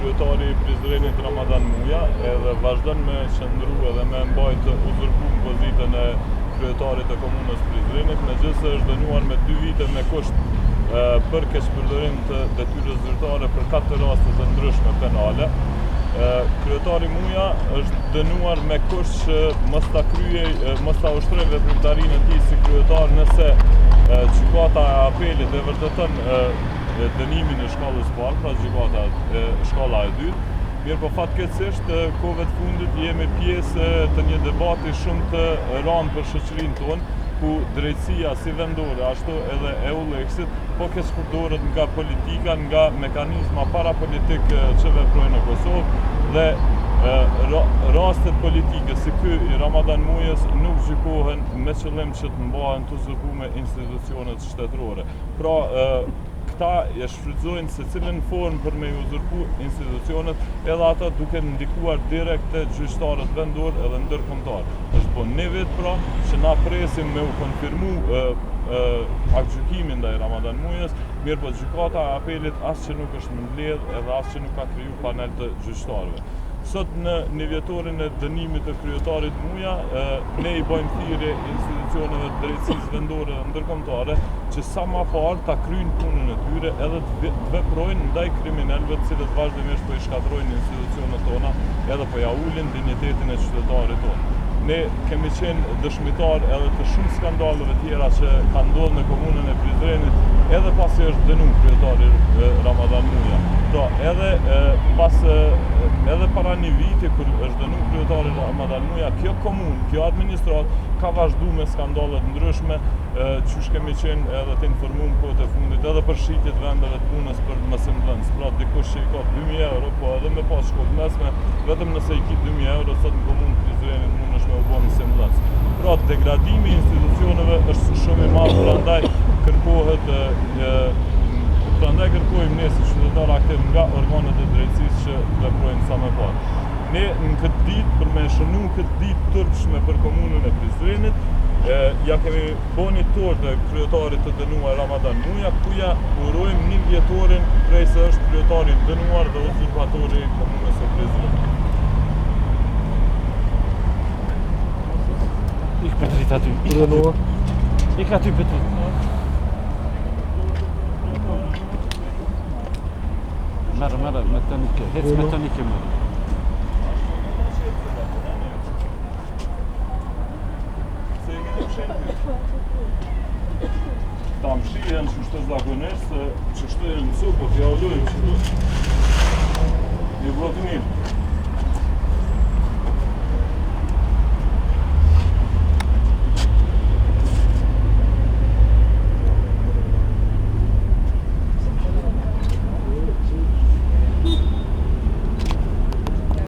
kryetari I Prizrenit Ramadan Muja edhe vazhdon me qëndru edhe me mbajt uzurpum pozitën e kryetarit të komunës Prizrenit, megjithëse është dënuar me 2 vite me kusht për keqpërdorim të detyrës zyrtare për 4 raste të ndryshme penale. Kryetari Muja është dënuar me kusht që mos ta ushtrojë veprimtarinë e tij si kryetar nëse gjykata e apelit e vërteton dënimin e shkallës parë, pra gjykata shkalla e dytë. Mirë po fatkeqësisht, kohëve të fundit jemi pjesë të një debati shumë të rëndë për shoqërinë tonë, ku drejtësia si vendore, ashtu edhe EULEX-it po keqpërdoret nga politika, nga mekanizma parapolitik që veprojnë në Kosovë dhe rastet politike si ky I Ramadan Mujës nuk gjykohen me qëllim që të mbahen të uzurpume institucionet shtetërore. Pra, këta e shfrytëzojnë se cilën formë për me uzurpu institucionet, edhe ata duke ndikuar direkt te gjyqtarët vendor edhe ndërkombëtar. Është po një vit pra që na presim me u konfirmu aktgjykimin ndaj Ramadan Mujës, mirë po gjykata e apelit as që nuk është më mbledh edhe as që nuk ka kriju panel të gjyqtarëve. Sot në vjetorin e dënimit të kryetarit Muja, ne I bëjmë thirrje institucioneve të drejtësisë vendore dhe ndërkombëtare që sa më parë ta kryejnë punën e tyre edhe të veprojnë ndaj kriminalëve të cilët vazhdimisht po I shkatërrojnë institucionet tona edhe po ja ulin dinjitetin e qytetarit tonë. Ne kemi qenë dëshmitar edhe të shumë skandaleve tjera që kanë ndodhur në komunën e Prizrenit edhe pasi është dënuar kryetari Ramadan Muja. Pra, edhe para një viti kur është dënuar kryetari Ramadan Muja, kjo komunë, kjo administrat ka vazhdu me skandalet ndryshme, qysh kemi qenë edhe të informuar kohët e fundit edhe për shitjet vendeve të punës për mësimdhënës. Pra, dikush që I ka 2.000 euro, po edhe me pas shkollë mesme, vetëm nëse I ki 2.000 euro, sot në komunë Prizrenit mundesh me u bë mësimdhënës. Pra, degradimi I institucioneve është shumë I madh, prandaj kërkojmë ne si qytetar aktiv nga organet e drejtësisë që veprojnë sa më parë. Ne në këtë ditë, për me shënu këtë ditë tërpshme për komunën e Prizrenit, ja kemi bën një torë të kryetarit të dënuar Ramadan Muja, ku ja urojmë 1 vjetorin prej se është kryetari dënuar dhe uzurpatori I komunës së Prizrenit. Ik Petrit aty. Ik aty Petrit. Merë, me tonike, hec me tonike më. Ta më shihen që shtë zakonisht, që shtë e mësu, po t'ja ullojmë që du. Një brotë mirë.